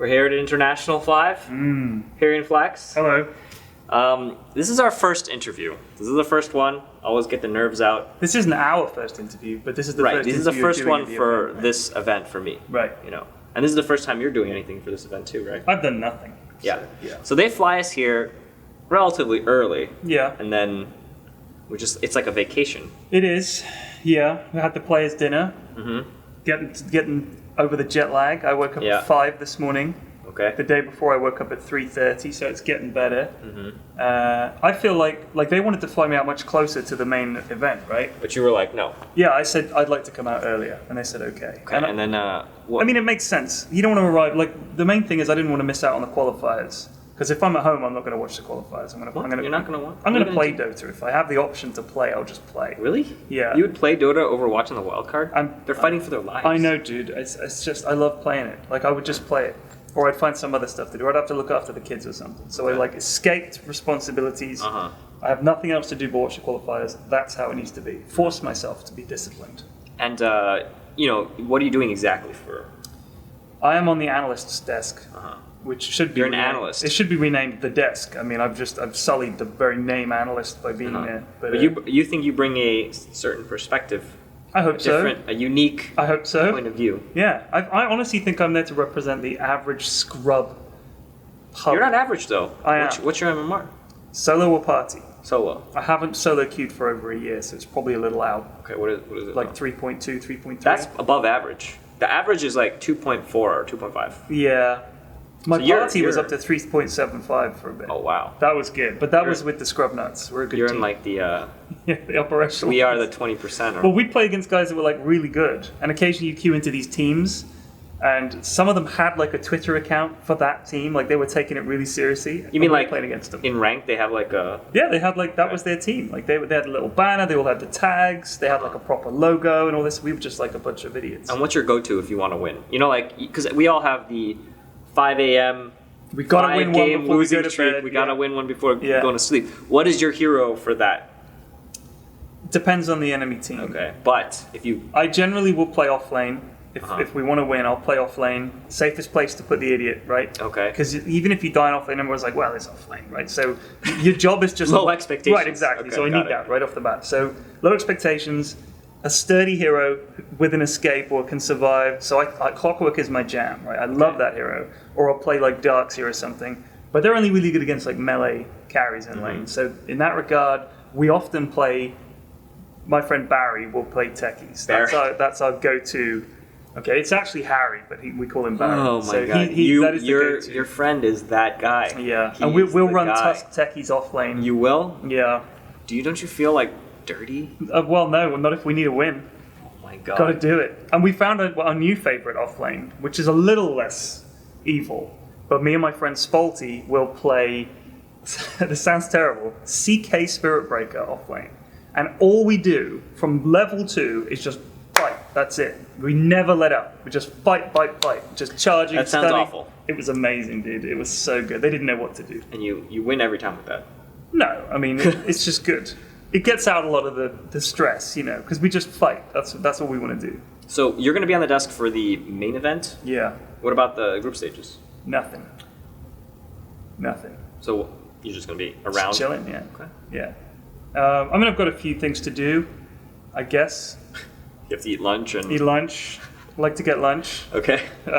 We're here at International 5. PyrionFlax. Hello. This is our first interview. This is the first one. Always get the nerves out. This isn't our first interview, but this is the Right. first This is the interview first you're one doing at the for event, right? this event for me. Right. You know, and this is the first time you're doing anything for this event too, right? I've done nothing. Yeah. So, yeah. So they fly us here relatively early, Yeah. and then it's like a vacation. It is. Yeah. We had the players' dinner. Mm-hmm. Getting over the jet lag. I woke up Yeah. at 5 this morning. Okay. The day before I woke up at 3:30, so it's getting better. Mm-hmm. I feel like they wanted to fly me out much closer to the main event, right? But you were like, no. Yeah, I said I'd like to come out earlier, and they said okay. Okay. And then what? I mean, it makes sense. You don't want to arrive. Like the main thing is, I didn't want to miss out on the qualifiers because if I'm at home, I'm not going to watch the qualifiers. You're not gonna want. I'm going to play Dota. If I have the option to play, I'll just play. Really? Yeah. You would play Dota over watching the wild card? They're fighting for their lives. I know, dude. It's just I love playing it. Like I would just play it, or I'd find some other stuff to do. I'd have to look after the kids or something. So I like escaped responsibilities. Uh-huh. I have nothing else to do but watch the qualifiers. That's how it needs to be. Force myself to be disciplined. And what are you doing exactly for? I am on the analyst's desk. Uh-huh. Which should be You're an renamed. analyst. It should be renamed the desk. I mean, I've sullied the very name analyst by being there. But you think you bring a certain perspective, I hope so. a unique I hope so. point of view. Yeah, I honestly think I'm there to represent the average scrub. Pub. You're not average though. I am. What's your MMR? Solo or party? Solo. I haven't solo queued for over a year, so it's probably a little out. Okay, what is it? Like now? 3.2, 3.3. That's above average. The average is like 2.4 or 2.5. Yeah. My So party was up to 3.75 for a bit. Oh wow. That was good, but that was with the scrub nuts. We're a good You're team. in like the. Yeah, the operational. We are the 20%. Well, we'd play against guys that were like really good, and occasionally you queue into these teams, and some of them had like a Twitter account for that team, like they were taking it really seriously. You mean we were like playing against them? in rank they have like a. Yeah, they had like that was their team. Like they had a little banner, they all had the tags, they had like a proper logo and all this. We were just like a bunch of idiots. And what's your go-to if you want to win? You know, like because we all have the 5 a.m. We gotta win one game before we losing go to streak. bed. We gotta win one before Yeah. going to sleep. What is your hero for that? Depends on the enemy team. Okay, but if you I generally will play off lane. Uh-huh. If we want to win, I'll play off lane. Safest place to put the idiot, right? Okay. Because even if you die off lane, everyone's like, well, it's off lane, right? So your job is just Low expectations. Right, exactly. Okay, so I got need it. that right off the bat. So low expectations, a sturdy hero with an escape or can survive. So I Clockwork is my jam, right? I love that hero. Or I'll play like Darkseer or something. But they're only really good against like melee carries in lane. So in that regard, we often play. My friend Barry will play techies. That's our go-to. Okay, it's actually Harry, but we call him Barry. Oh my so god, that is the go-to. your friend is that guy. Yeah, He and is we'll the run guy. Tusk techies off lane. You will? Yeah. Don't you feel like dirty? Well, no, not if we need a win. Oh my god. Got to do it. And we found a new favorite off lane, which is a little less evil. But me and my friend Spalty will play. This sounds terrible. CK Spirit Breaker off lane. And all we do from level 2 is just fight. That's it. We never let up. We just fight. Just charging. That sounds stunning. awful. It was amazing, dude. It was so good. They didn't know what to do. And you win every time with that. No, I mean, it's just good. It gets out a lot of the stress, you know, because we just fight. That's what we want to do. So you're going to be on the desk for the main event? Yeah. What about the group stages? Nothing. So you're just going to be around? Just chilling, yeah. Okay. Yeah. I mean, I've got a few things to do, I guess. You have to eat lunch and... Eat lunch. I like to get lunch. Okay. You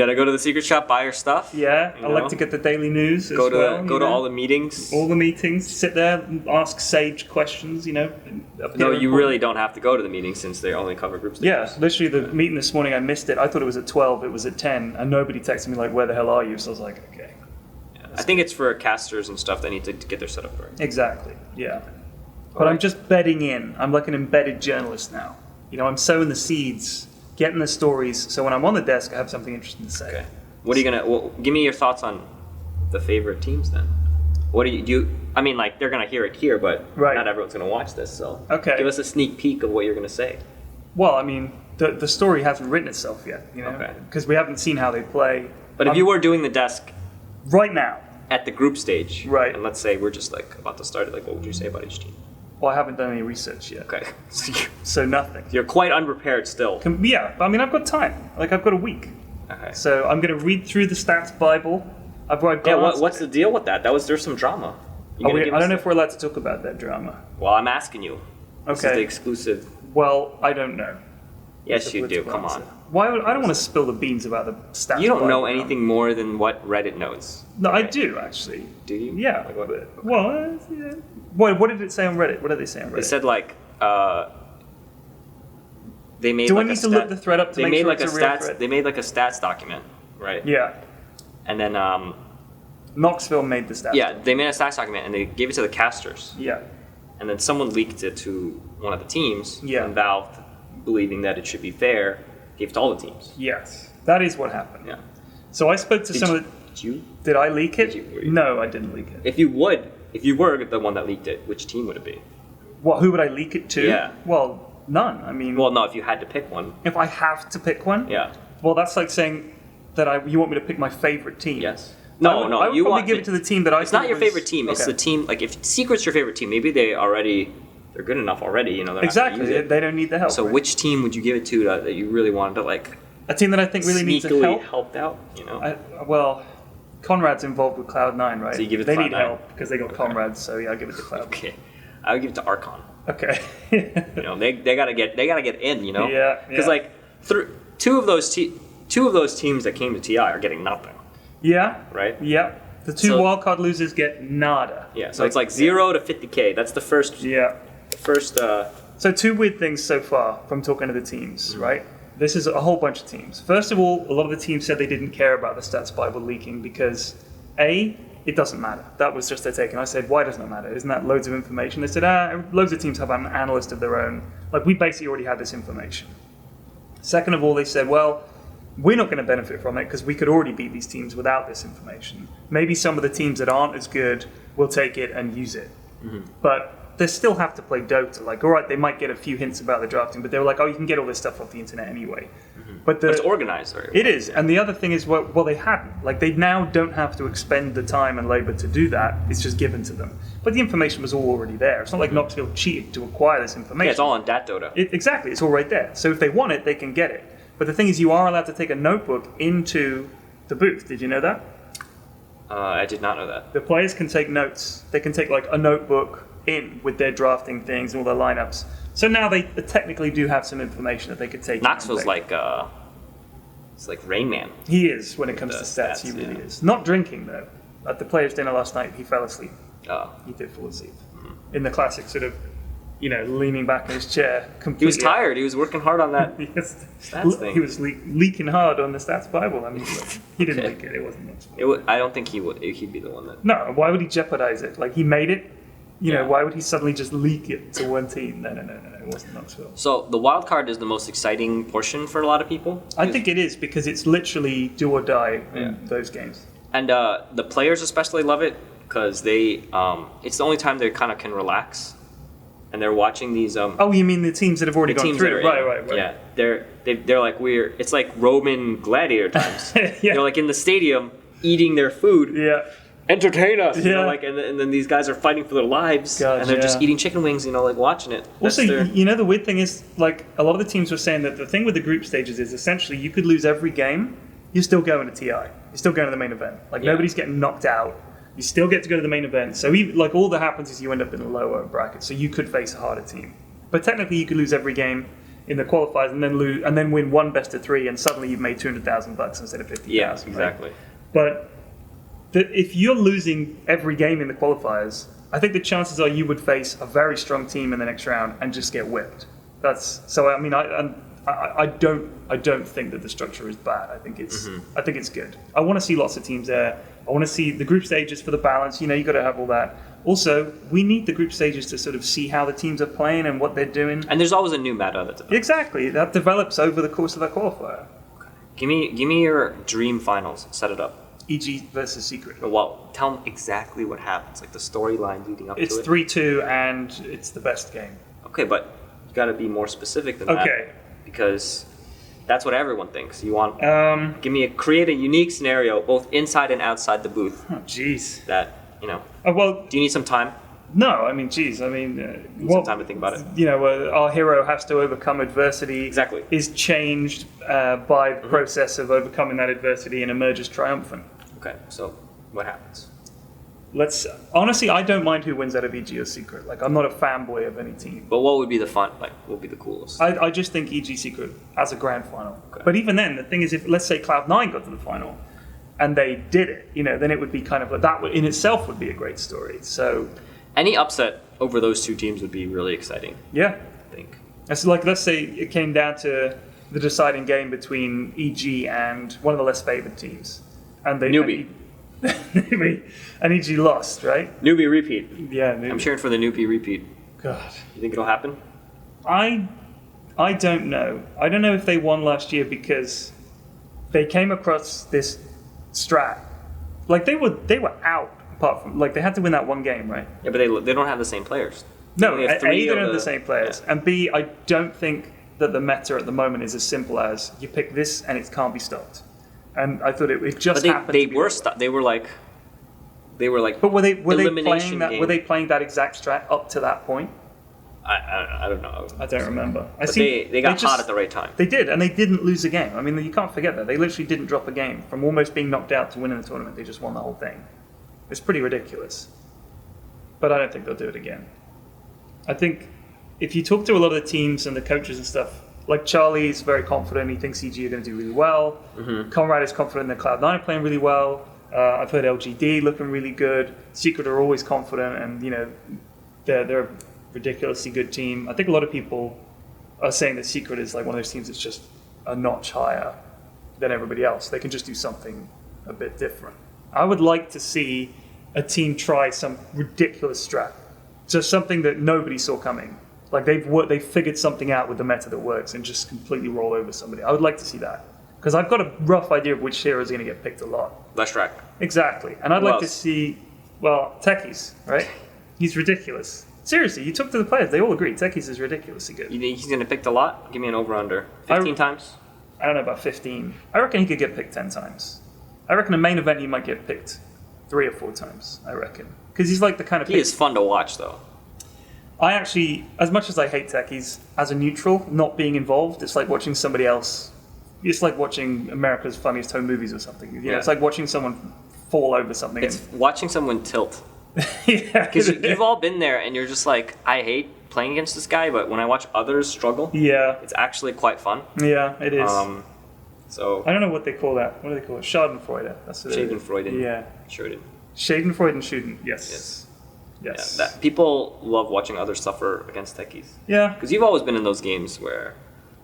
gotta go to the secret shop, buy your stuff. Yeah, I like to get the daily news as well. Go to all the meetings. All the meetings, sit there, ask sage questions, you know. No, you really don't have to go to the meetings since they only cover group stages. Yeah, literally the meeting this morning, I missed it. I thought it was at 12, it was at 10, and nobody texted me like, where the hell are you? So I was like, okay. Yeah. I think it's for casters and stuff that need to get their setup right. Exactly, yeah. But I'm just bedding in. I'm like an embedded journalist now. You know, I'm sowing the seeds, getting the stories, so when I'm on the desk, I have something interesting to say. Okay. What are you gonna? Well, give me your thoughts on the favorite teams then. What do you? I mean, like they're gonna hear it here, but not everyone's gonna watch this. So give us a sneak peek of what you're gonna say. Well, I mean, the story hasn't written itself yet, you know, because we haven't seen how they play. But if you were doing the desk right now at the group stage, right, and let's say we're just like about to start it, like what would you say about each team? Well, I haven't done any research yet. Okay. So nothing. You're quite unprepared still. Yeah, I mean, I've got time. Like, I've got a week. Okay. So I'm going to read through the stats Bible. What's the deal with that? There's some drama. I don't know if we're allowed to talk about that drama. Well, I'm asking you. Okay. This is the exclusive. Well, I don't know. Yes, you do. Come on. I don't want to spill the beans about the stats. You don't know anything more than what Reddit knows. No, I do actually. Do you? Yeah. Like what? Well, yeah. What did it say on Reddit? What did they say on Reddit? It said like they made. Do like I need to look the thread up to make sure it's a real thread? They made like a stats document, right? Yeah. And then Knoxville made the stats. Yeah, they made a stats document and they gave it to the casters. Yeah. And then someone leaked it to one of the teams. Yeah. And Valve, believing that it should be fair, gave it to all the teams. Yes, that is what happened. Yeah. So I spoke to some of the. Did I leak it? No, I didn't leak it. If you were the one that leaked it, which team would it be? What? Who would I leak it to? Yeah. Well, none. I mean. Well, no. If you had to pick one. If I have to pick one. Yeah. Well, that's like saying that you want me to pick my favorite team. Yes. No. I would probably give it to the team that I. It's not your favorite team. It's the team. Like if Secret's your favorite team, maybe they're good enough already. You know. Exactly. They don't need the help. So which team would you give it to that you really wanted to like? A team that I think really needs help. Helped out. You know. Well, Conrad's involved with Cloud9, right? So you give it to They Cloud9. need help because they got comrades. So yeah, I give it to Cloud. Okay. I would give it to Archon. Okay. You know, they gotta get in. You know. Yeah. Because like two of those teams that came to TI are getting nothing. Yeah. Right. Yeah. The two wildcard losers get nada. Yeah. So it's like 0 to 50K. That's the first. Yeah. So two weird things so far from talking to the teams, right? This is a whole bunch of teams. First of all, a lot of the teams said they didn't care about the stats Bible leaking because it doesn't matter. That was just their take. And I said, why doesn't it matter? Isn't that loads of information? They said, loads of teams have an analyst of their own. Like, we basically already had this information. Second of all, they said, well, we're not going to benefit from it because we could already beat these teams without this information. Maybe some of the teams that aren't as good will take it and use it. Mm-hmm. But they still have to play Dota. Like, all right, they might get a few hints about the drafting, but they were like, oh, you can get all this stuff off the internet anyway. Mm-hmm. But it's organized. It is. And the other thing is, well, they hadn't. Like, they now don't have to expend the time and labor to do that. It's just given to them. But the information was all already there. It's not like Knoxville cheated to acquire this information. Yeah, it's all on Dat Dota. Exactly. It's all right there. So if they want it, they can get it. But the thing is, you are allowed to take a notebook into the booth. Did you know that? I did not know that. The players can take notes. They can take, like, a notebook in with their drafting things and all their lineups. So now they technically do have some information that they could take. Knoxville's like it's like Rain Man. He is when it comes to stats. He really is. Not drinking though. At the players' dinner last night, he fell asleep. Oh, he did fall asleep in the classic sort of, leaning back in his chair. He was tired. He was working hard on that stats thing. He was leaking hard on the stats Bible. I mean, he didn't leak it. It wasn't much. I don't think he would. He'd be the one that. No. Why would he jeopardize it? Like, he made it. Why would he suddenly just leak it to one team? No, it wasn't Knoxville. So the wild card is the most exciting portion for a lot of people? I think it is, because it's literally do or die in those games. And the players especially love it, because it's the only time they kind of can relax. And they're watching these... oh, you mean the teams that have already gone through? Right. Yeah, they're like it's like Roman gladiator times. Yeah. They're like in the stadium eating their food. Yeah. Entertain us, yeah. And then these guys are fighting for their lives, and they're just eating chicken wings, like watching it. Also, the weird thing is, like, a lot of the teams were saying that the thing with the group stages is essentially you could lose every game, you're still going to TI, you're still going to the main event. Like, nobody's getting knocked out, you still get to go to the main event. So, all that happens is you end up in a lower bracket, so you could face a harder team. But technically, you could lose every game in the qualifiers and then win one best of 3, and suddenly you've made $200,000 instead of $50,000. Yeah, exactly. Right? But if you're losing every game in the qualifiers, I think the chances are you would face a very strong team in the next round and just get whipped. I don't think that the structure is bad. I think it's good. I want to see lots of teams there. I want to see the group stages for the balance. You got to have all that. Also, we need the group stages to sort of see how the teams are playing and what they're doing. And there's always a new meta that develops. Exactly, that develops over the course of that qualifier. Okay. Give me your dream finals. Set it up. EG versus Secret. Well, tell them exactly what happens, like the storyline leading up to it. It's 3-2, and it's the best game. Okay, but you got to be more specific than that. Okay. Because that's what everyone thinks. You want create a unique scenario, both inside and outside the booth. Oh, jeez. That well, do you need some time? No, I mean, geez, I mean, some time to think about it. You know, our hero has to overcome adversity. Exactly. Is changed by the process of overcoming that adversity and emerges triumphant. Okay, so what happens? Honestly, I don't mind who wins out of EG or Secret. Like, I'm not a fanboy of any team. But what would be the fun? Like, what would be the coolest? I just think EG Secret as a grand final. Okay. But even then, the thing is, if let's say Cloud9 got to the final and they did it, you know, then it would be kind of like that. In itself, would be a great story. So, any upset over those two teams would be really exciting. Yeah, I think. It's like, let's say it came down to the deciding game between EG and one of the less favored teams, and they Newbie. and EG lost, right? Newbie repeat. Yeah, Newbie. I'm cheering for the Newbie repeat. God, You think it'll happen? I don't know. I don't know if they won last year because they came across this strat. Like they were out apart from like they had to win that one game, right? Yeah, but they don't have the same players. No, They have A, they three don't of have the same players, yeah. and B, I don't think that the meta at the moment is as simple as you pick this and it can't be stopped. And I thought it just But happened. they to be were that way. they were like. But were they playing elimination that? game. Were they playing that exact strat up to that point? I don't know. I don't remember. But they got hot at the right time. They did, and they didn't lose a game. I mean, you can't forget that. They literally didn't drop a game. From almost being knocked out to winning the tournament, they just won the whole thing. It's pretty ridiculous. But I don't think they'll do it again. I think if you talk to a lot of the teams and the coaches and stuff, like Charlie's very confident. He thinks EG are going to do really well. Mm-hmm. Conrad is confident that Cloud9 are playing really well. I've heard LGD looking really good. Secret are always confident, and you know they're a ridiculously good team. I think a lot of people are saying that Secret is like one of those teams that's just a notch higher than everybody else. They can just do something a bit different. I would like to see a team try some ridiculous strat, just something that nobody saw coming. Like they've figured something out with the meta that works and just completely roll over somebody. I would like to see that because I've got a rough idea of which hero is going to get picked a lot. Leshrac. Exactly, and I'd like to see Techies, right? He's ridiculous. Seriously, you talk to the players; they all agree Techies is ridiculously good. You think he's going to pick a lot? Give me an over/under. 15 times. I don't know about 15. I reckon he could get picked 10 times. I reckon a main event he might get picked 3 or 4 times. I reckon because he's like the kind of. He is fun to watch, though. I actually, as much as I hate Techies, as a neutral, not being involved, it's like watching somebody else. It's like watching America's Funniest Home Movies or something. You know, it's like watching someone fall over something. It's watching someone tilt. Yeah. Because you've all been there and you're just like, I hate playing against this guy, but when I watch others struggle, it's actually quite fun. Yeah, it is. So I don't know what they call that. What do they call it? Schadenfreude. That's what Schadenfreude. Yeah. Schadenfreude and Schuden. Yes. Yeah, that people love watching others suffer against techies. Yeah. Because you've always been in those games where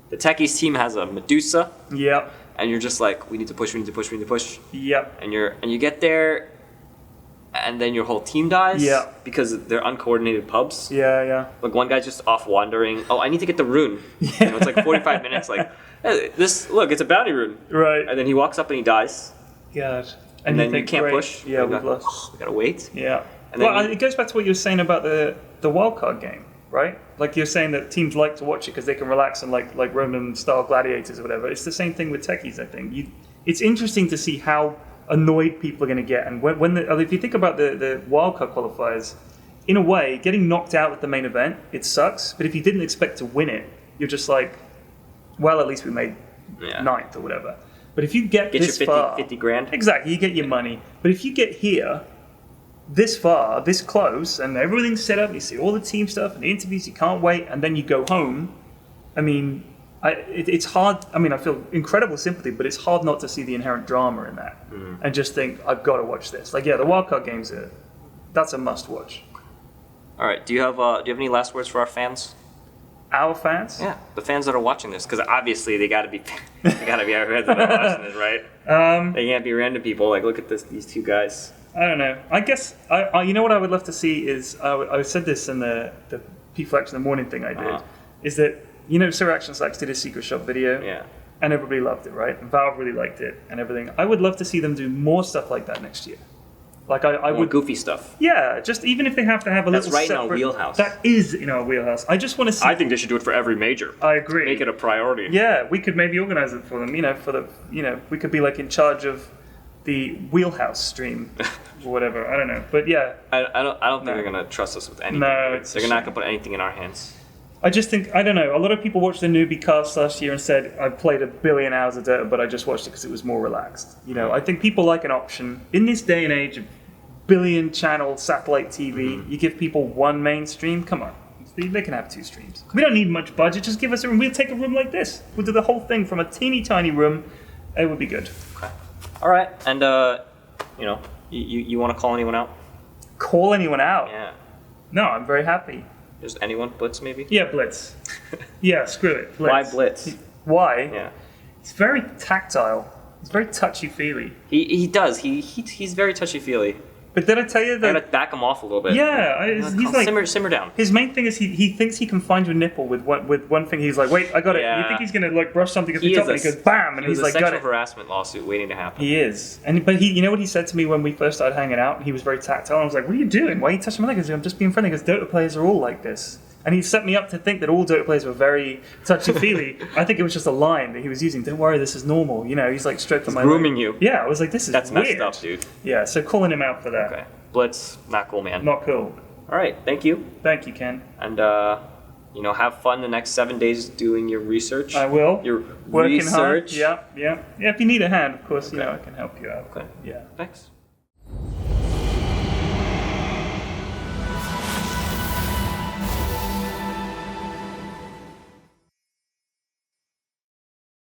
the techies team has a Medusa. Yeah. And you're just like, we need to push. Yep. And you get there, and then your whole team dies. Yeah. Because they're uncoordinated pubs. Yeah. Like one guy's just off wandering. Oh, I need to get the rune. Yeah. You know, it's like 45 minutes. Like, hey, it's a bounty rune. Right. And then he walks up and he dies. God. And then you can't push. Yeah, we've lost. Oh, we gotta wait. Yeah. It goes back to what you were saying about the wildcard game, right? Like you're saying that teams like to watch it because they can relax and like Roman-style gladiators or whatever. It's the same thing with techies, I think. It's interesting to see how annoyed people are going to get. And if you think about the wildcard qualifiers, in a way, getting knocked out at the main event, it sucks. But if you didn't expect to win it, you're just like, well, at least we made ninth or whatever. But if you get this your far... 50 grand. Exactly, you get your money. But if you get here... this far, this close, and everything's set up, you see all the team stuff and the interviews, you can't wait, and then you go home. I mean, it's hard. I mean, I feel incredible sympathy, but it's hard not to see the inherent drama in that and just think, I've got to watch this. Like, yeah, the wildcard games that's a must watch. All right, do you have any last words for our fans? Our fans? Yeah, the fans that are watching this, because obviously they got to be our fans that are watching this, right? They can't be random people. Like, look at these two guys. I don't know. I guess, you know what I would love to see is, I said this in the PyrionFlax in the morning thing I did, is that, you know, Sir Action Slacks did a Secret Shop video, and everybody loved it, right? And Valve really liked it and everything. I would love to see them do more stuff like that next year. Like, I would... goofy stuff. Yeah, just even if they have to have a little separate... That's right in our wheelhouse. That is in our wheelhouse. I just want to see... I think they should do it for every major. I agree. Make it a priority. Yeah, we could maybe organize it for them, we could be like in charge of the Wheelhouse stream or whatever. I don't know, but yeah. I don't think they're gonna trust us with anything. No, they're not gonna put anything in our hands. I just think, I don't know, a lot of people watched the newbie cast last year and said, I played 1 billion hours of Dota, but I just watched it because it was more relaxed. You know, I think people like an option. In this day and age of billion channel satellite TV, you give people one main stream, come on. They can have 2 streams. We don't need much budget, just give us a room. We'll take a room like this. We'll do the whole thing from a teeny tiny room. It would be good. Okay. All right, and you know, you want to call anyone out? Call anyone out? Yeah. No, I'm very happy. Just anyone? Blitz, maybe? Yeah, Blitz. Yeah, screw it. Blitz. Why Blitz? Why? Yeah. He's very tactile. He's very touchy-feely. He does. He's very touchy-feely. But did I tell you that... I gotta back him off a little bit. Yeah, he's like... Simmer down. His main thing is he thinks he can find your nipple with one thing. He's like, wait, I got it. You think he's gonna like brush something at the top, and he goes bam, and he's like, got it. Sexual harassment lawsuit waiting to happen. He is, but you know what he said to me when we first started hanging out? He was very tactile. I was like, what are you doing? Why are you touching my leg? He goes, I'm just being friendly. Because Dota players are all like this. And he set me up to think that all Dota players were very touchy-feely. I think it was just a line that he was using. Don't worry, this is normal. You know, he's like stroking my leg. Grooming you. Yeah, I was like, this is That's weird. messed up, dude. Yeah, so calling him out for that. Okay. Blitz, not cool, man. Not cool. All right, thank you. Thank you, Ken. And, you know, have fun the next 7 days doing your research. I will. Your Working research. hard. Yeah. If you need a hand, of course, you know, I can help you out. Okay. Yeah. Thanks.